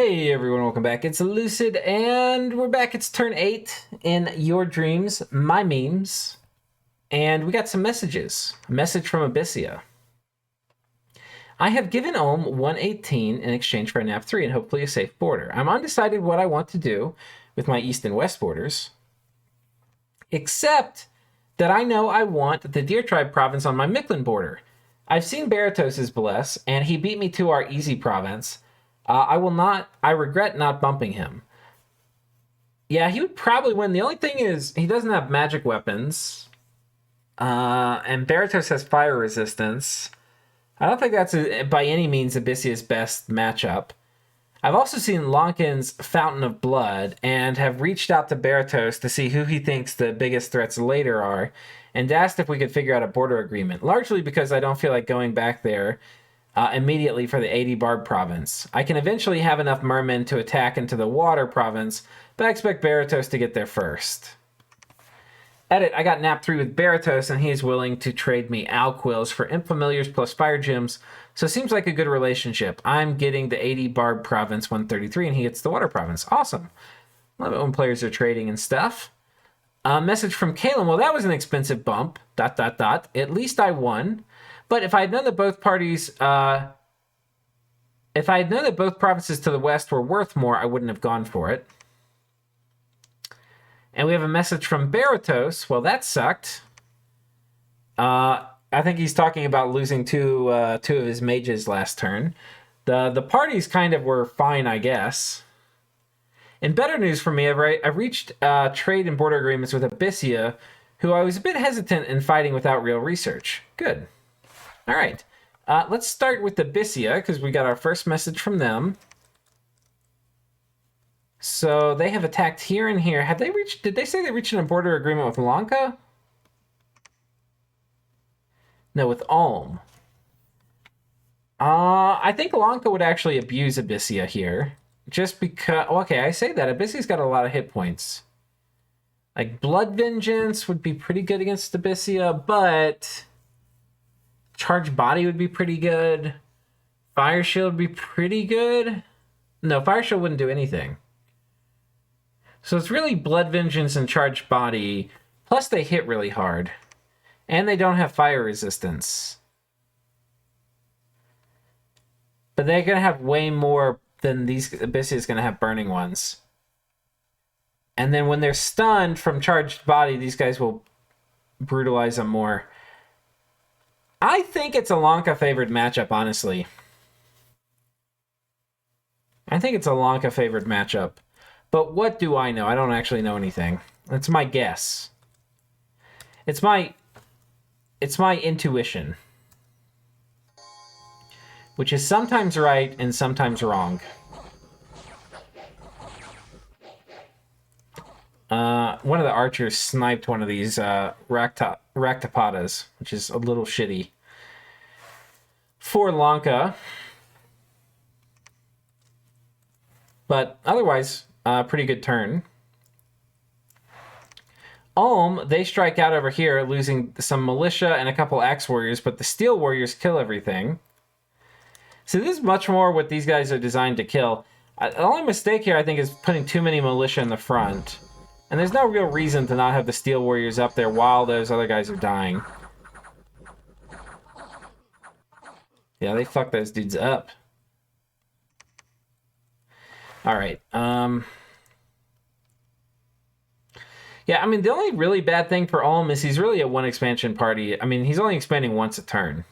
Hey everyone, welcome back. It's Lucid, and we're back. It's turn 8 in Your Dreams, My Memes. And we got some messages. A message from Abyssia. I have given Ohm 118 in exchange for a nap 3 and hopefully a safe border. I'm undecided what I want to do with my east and west borders, except that I know I want the Deer Tribe province on my Mictlan border. I've seen Baratos' Bless, and he beat me to our easy province. I regret not bumping him. Yeah, he would probably win. The only thing is, he doesn't have magic weapons. And Baratos has fire resistance. I don't think that's by any means Abyssia's best matchup. I've also seen Lonkin's Fountain of Blood and have reached out to Baratos to see who he thinks the biggest threats later are, and asked if we could figure out a border agreement, largely because I don't feel like going back there immediately for the 80 Barb province. I can eventually have enough mermen to attack into the water province, but I expect Baratos to get there first. Edit, I got nap 3 with Baratos, and he's willing to trade me Alquills for Imp Familiars plus Fire Gems, so it seems like a good relationship. I'm getting the 80 Barb province 133, and he gets the water province. Awesome. Love it when players are trading and stuff. Message from Kalen, well, that was an expensive bump, ... At least I won. But if I had known that both parties, if I had known that both provinces to the west were worth more, I wouldn't have gone for it. And we have a message from Baratos. Well, that sucked. I think he's talking about losing two of his mages last turn. The parties kind of were fine, I guess. In better news for me, I've reached trade and border agreements with Abyssia, who I was a bit hesitant in fighting without real research. Good. All right, let's start with the Abyssia, because we got our first message from them. So they have attacked here and here. Did they say they reached a border agreement with Lanka? No, with Ulm. I think Lanka would actually abuse Abyssia here. Just because, okay, I say that. Abyssia's got a lot of hit points. Like, Blood Vengeance would be pretty good against Abyssia, but Charged Body would be pretty good. Fire Shield would be pretty good. No, Fire Shield wouldn't do anything. So it's really Blood Vengeance and Charged Body. Plus they hit really hard. And they don't have fire resistance. But they're going to have way more than these. Abyssia's is going to have burning ones. And then when they're stunned from Charged Body, these guys will brutalize them more. I think it's a Lanka favored matchup, honestly. I think it's a Lanka favored matchup. But what do I know? I don't actually know anything. That's my guess. It's my intuition. Which is sometimes right and sometimes wrong. One of the archers sniped one of these Raktapatas, which is a little shitty. For Lanka. But otherwise, pretty good turn. Ulm, they strike out over here, losing some militia and a couple axe warriors, but the steel warriors kill everything. So this is much more what these guys are designed to kill. The only mistake here, I think, is putting too many militia in the front. And there's no real reason to not have the steel warriors up there while those other guys are dying. Yeah, they fucked those dudes up. Alright, yeah, I mean, the only really bad thing for Ulm is he's really a one expansion party. I mean, he's only expanding once a turn.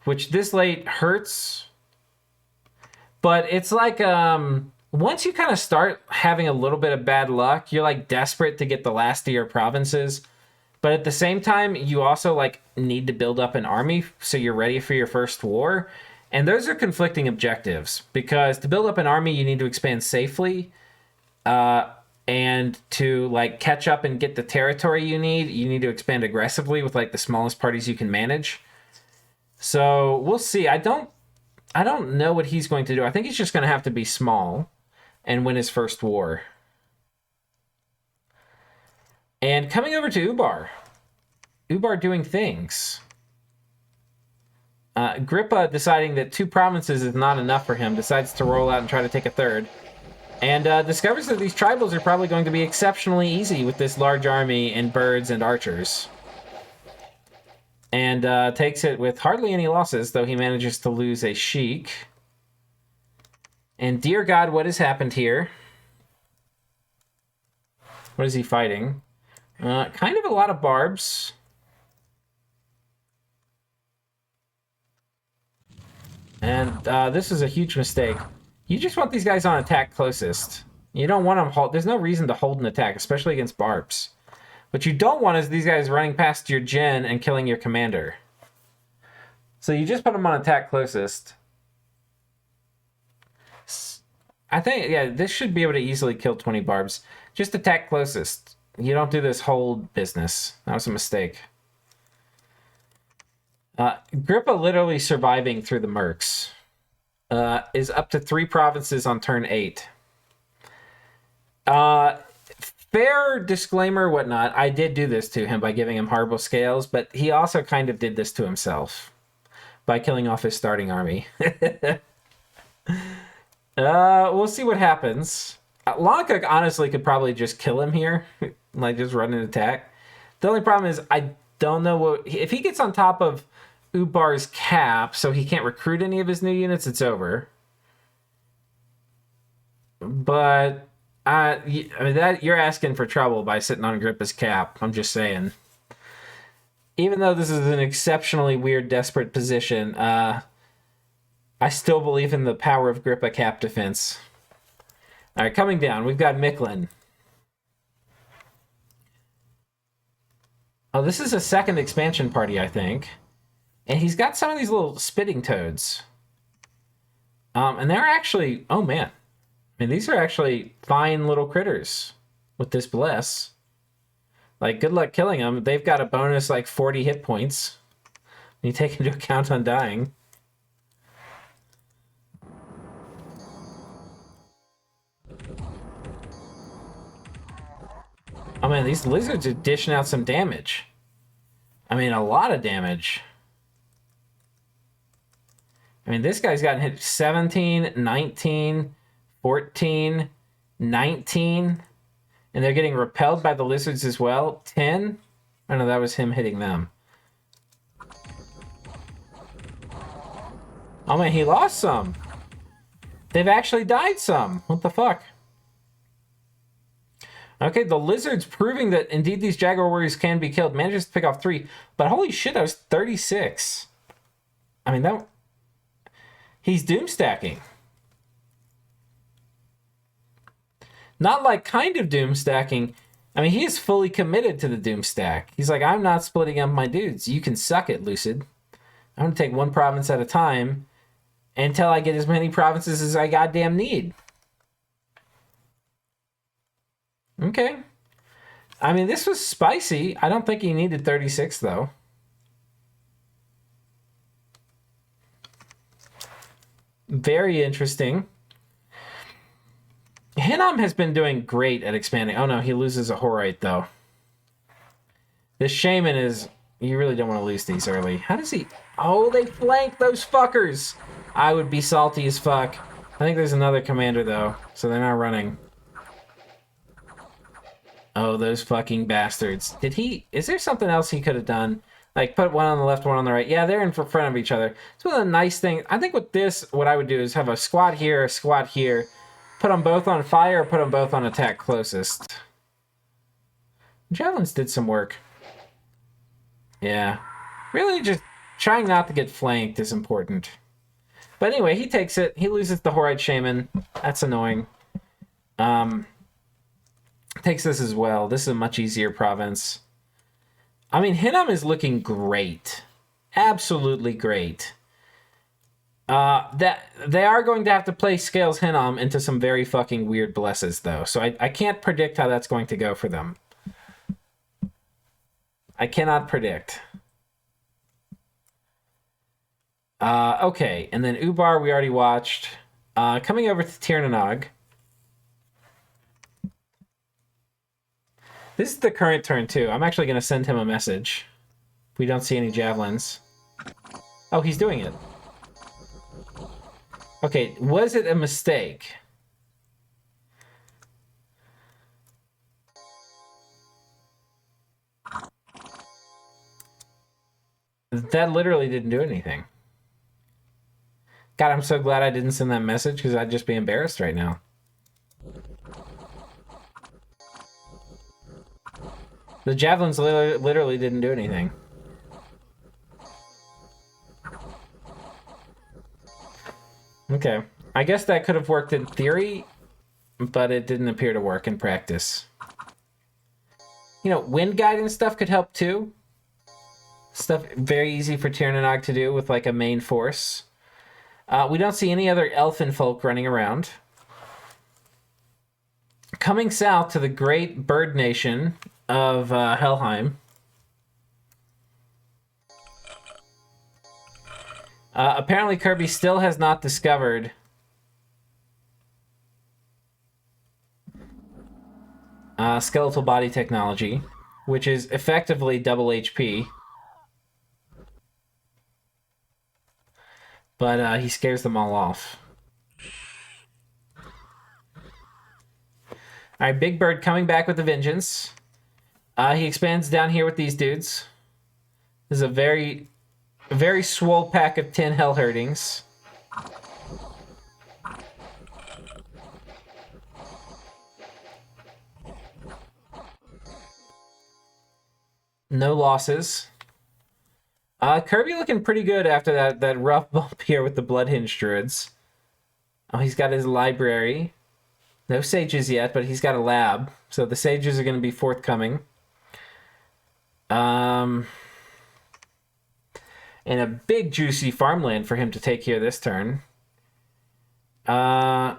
Which this late hurts. But it's like, once you kind of start having a little bit of bad luck, you're like desperate to get the last of your provinces. But at the same time, you also like need to build up an army so you're ready for your first war. And those are conflicting objectives, because to build up an army, you need to expand safely. And to like catch up and get the territory you need to expand aggressively with like the smallest parties you can manage. So we'll see. I don't know what he's going to do. I think he's just going to have to be small and win his first war. And coming over to Ubar. Ubar doing things. Grippa, deciding that 2 provinces is not enough for him, decides to roll out and try to take a third. And discovers that these tribals are probably going to be exceptionally easy with this large army and birds and archers. And takes it with hardly any losses, though he manages to lose a sheik. And dear God, what has happened here? What is he fighting? Kind of a lot of barbs. And this is a huge mistake. You just want these guys on attack closest. You don't want them hold. There's no reason to hold an attack, especially against barbs. What you don't want is these guys running past your gen and killing your commander. So you just put them on attack closest. I think, yeah, this should be able to easily kill 20 barbs. Just attack closest. You don't do this hold business. That was a mistake. Grippa literally surviving through the mercs. Is up to 3 provinces on turn 8. Fair disclaimer, whatnot, I did do this to him by giving him horrible scales, but he also kind of did this to himself by killing off his starting army. We'll see what happens. Lanka honestly could probably just kill him here, like just run an attack. The only problem is I don't know what if he gets on top of Ubar's cap, so he can't recruit any of his new units. It's over. But I mean that you're asking for trouble by sitting on Grippa's cap. I'm just saying. Even though this is an exceptionally weird, desperate position, I still believe in the power of Grippa cap defense. All right, coming down, we've got Micklin. Oh, this is a second expansion party, I think. And he's got some of these little spitting toads. And they're actually, oh man. I mean, these are actually fine little critters with this bless. Like, good luck killing them. They've got a bonus, like, 40 hit points. When you take into account undying. Oh man, these lizards are dishing out some damage. I mean, a lot of damage. I mean, this guy's gotten hit 17, 19, 14, 19. And they're getting repelled by the lizards as well. 10? Oh no, that was him hitting them. Oh man, he lost some. They've actually died some. What the fuck? Okay, the lizards proving that indeed these Jaguar warriors can be killed. Manages to pick off 3. But holy shit, that was 36. I mean, that... He's doom stacking. Not like kind of doom stacking. I mean, he is fully committed to the doom stack. He's like, I'm not splitting up my dudes. You can suck it, Lucid. I'm going to take 1 province at a time until I get as many provinces as I goddamn need. Okay. I mean, this was spicy. I don't think he needed 36, though. Very interesting. Hinnom has been doing great at expanding. Oh, no, he loses a Horite, though. This Shaman is... You really don't want to lose these early. How does he... Oh, they flank those fuckers! I would be salty as fuck. I think there's another commander, though, so they're not running. Oh, those fucking bastards. Did he... Is there something else he could have done? Like, put one on the left, one on the right. Yeah, they're in front of each other. It's one of the nice things. I think with this, what I would do is have a squad here, put them both on fire, put them both on attack closest. Javelins did some work. Yeah. Really just trying not to get flanked is important. But anyway, he takes it. He loses the Horide Shaman. That's annoying. Takes this as well. This is a much easier province. I mean, Hinnom is looking great. Absolutely great. That they are going to have to play Scales Hinnom into some very fucking weird blesses, though. So I can't predict how that's going to go for them. I cannot predict. Okay, and then Ubar we already watched. Coming over to Tirnanog. This is the current turn, too. I'm actually going to send him a message. If we don't see any javelins. Oh, he's doing it. Okay, was it a mistake? That literally didn't do anything. God, I'm so glad I didn't send that message because I'd just be embarrassed right now. The javelins literally didn't do anything. Okay. I guess that could have worked in theory, but it didn't appear to work in practice. You know, wind guidance stuff could help too. Stuff very easy for Tiernanog to do with like a main force. We don't see any other elfin folk running around. Coming south to the great bird nation of Helheim. Apparently Kirby still has not discovered skeletal body technology, which is effectively double HP. But he scares them all off. All right, Big Bird coming back with a vengeance. He expands down here with these dudes. This is a very swole pack of 10 hell herdings. No losses. Kirby looking pretty good after that rough bump here with the Bloodhinge Druids. Oh, he's got his library. No sages yet, but he's got a lab. So the sages are going to be forthcoming. And a big juicy farmland for him to take here this turn. I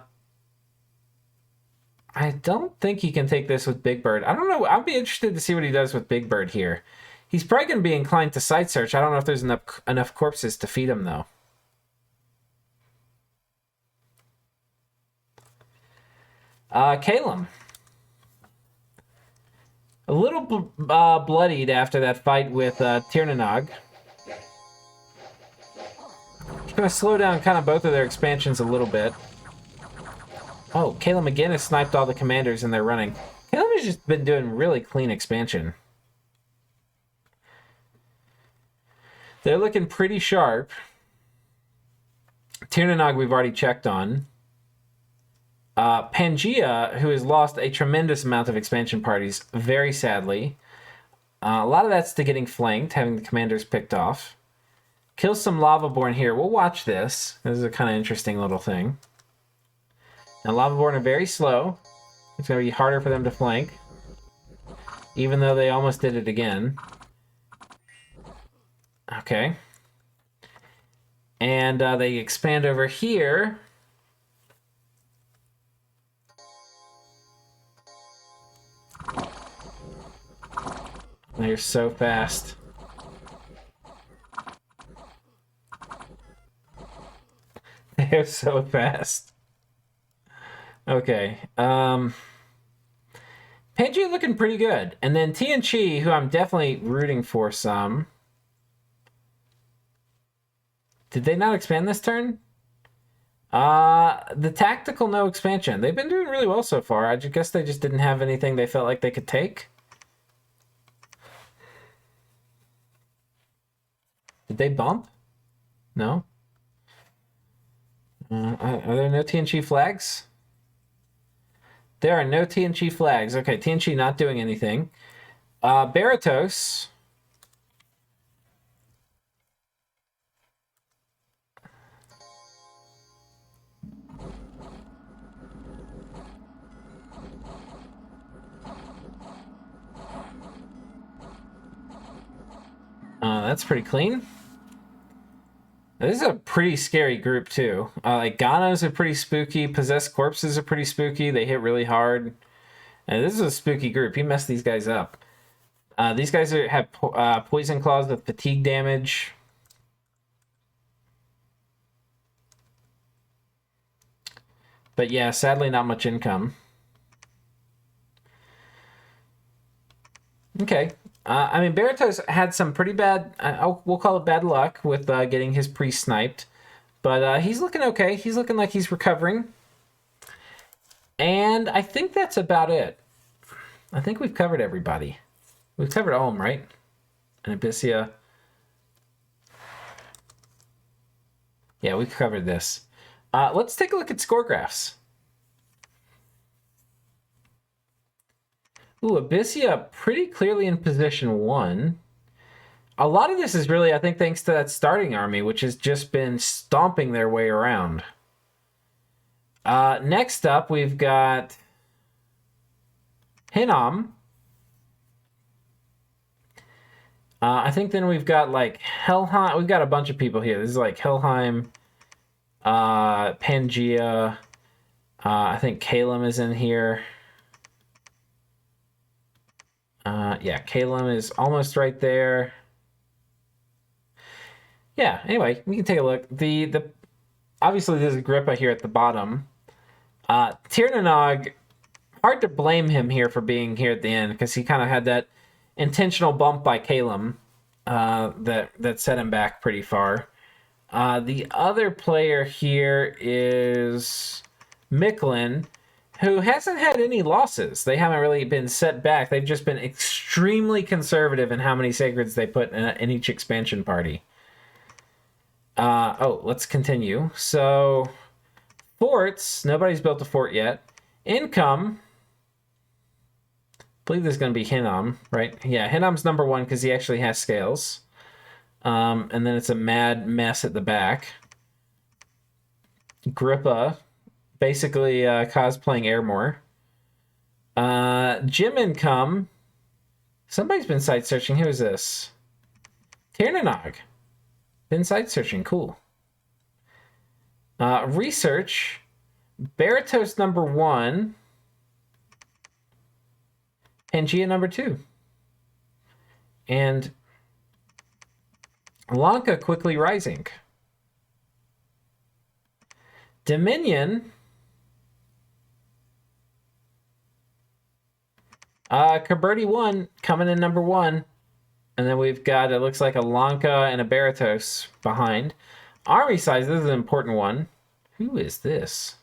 don't think he can take this with Big Bird. I don't know. I'll be interested to see what he does with Big Bird here. He's probably going to be inclined to side search. I don't know if there's enough corpses to feed him, though. Calum. A little bloodied after that fight with Tiernanog. He's going to slow down kind of both of their expansions a little bit. Oh, Calum again has sniped all the commanders and they're running. Calum has just been doing really clean expansion. They're looking pretty sharp. Tiernanog we've already checked on. Pangea, who has lost a tremendous amount of expansion parties, very sadly. A lot of that's to getting flanked, having the commanders picked off. Kills some Lavaborn here. We'll watch this. This is a kind of interesting little thing. Now, Lavaborn are very slow. It's going to be harder for them to flank. Even though they almost did it again. Okay. And they expand over here. They're so fast. They're so fast. Okay. Pangea looking pretty good. And then Tianchi, who I'm definitely rooting for some. Did they not expand this turn? The tactical no expansion. They've been doing really well so far. I guess they just didn't have anything they felt like they could take. Did they bump? No? Are there no TNG flags? There are no TNG flags. Okay, TNG not doing anything. Baratos. That's pretty clean. This is a pretty scary group, too. Like, Ganos are pretty spooky. Possessed Corpses are pretty spooky. They hit really hard. And this is a spooky group. He messed these guys up. These guys have Poison Claws with fatigue damage. But yeah, sadly not much income. Okay. I mean, Baratos had some pretty bad, we'll call it bad luck with getting his priest sniped. But he's looking okay. He's looking like he's recovering. And I think that's about it. I think we've covered everybody. We've covered Ulm, right? And Abyssia. Yeah, we covered this. Let's take a look at score graphs. Ooh, Abyssia pretty clearly in position 1. A lot of this is really, I think, thanks to that starting army, which has just been stomping their way around. Next up, we've got Hinnom. I think then we've got like Helheim. We've got a bunch of people here. This is like Helheim, Pangea. I think Kalem is in here. Yeah, Kalem is almost right there. Yeah, anyway, we can take a look. The obviously there's a Grippa here at the bottom. Tirnanog, hard to blame him here for being here at the end because he kind of had that intentional bump by Kalem that set him back pretty far. The other player here is Micklin, who hasn't had any losses. They haven't really been set back. They've just been extremely conservative in how many sacreds they put in each expansion party. Let's continue. So, forts, nobody's built a fort yet. Income, I believe this is going to be Hinnom, right? Yeah, Hinnom's number 1 because he actually has scales. And then it's a mad mess at the back. Grippa, basically cosplaying Airmore. Gym income, somebody's been site searching. Who is this? Tirnanog. Been site searching, cool. Research, Baratos number 1, Pangea number 2. And Lanka quickly rising. Dominion, Caberti 1 coming in number 1. And then we've got, it looks like a Lanka and a Baratos behind. Army size, this is an important one. Who is this?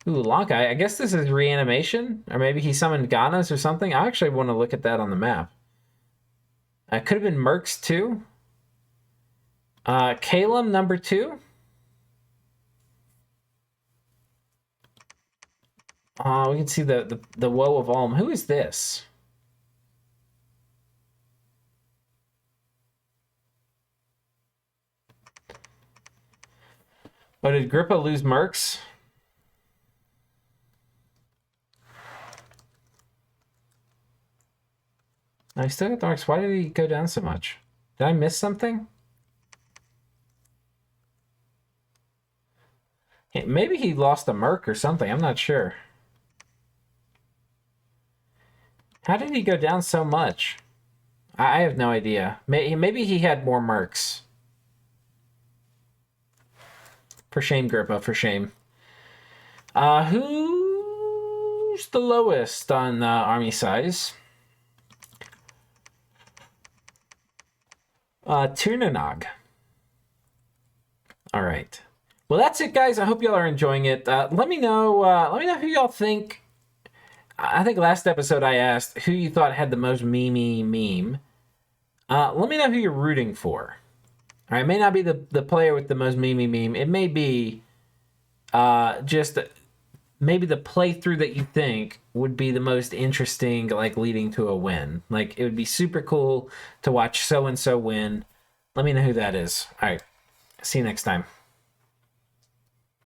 Ooh, Lanka. I guess this is reanimation? Or maybe he summoned Ganas or something? I actually want to look at that on the map. Could have been Mercs too. Kalem number 2. We can see the woe of Ulm. Who is this? Oh, did Grippa lose Mercs? I still got the Mercs. Why did he go down so much? Did I miss something? Maybe he lost a Merc or something. I'm not sure. How did he go down so much? I have no idea. Maybe he had more Mercs. For shame, Grippa, for shame. Who's the lowest on army size? Tirnanog. All right. Well, that's it, guys. I hope y'all are enjoying it. Let me know. Let me know who y'all think. I think last episode I asked who you thought had the most meme. Let me know who you're rooting for. All right, it may not be the player with the most meme. It may be just maybe the playthrough that you think would be the most interesting, like leading to a win. Like it would be super cool to watch so-and-so win. Let me know who that is. All right, see you next time.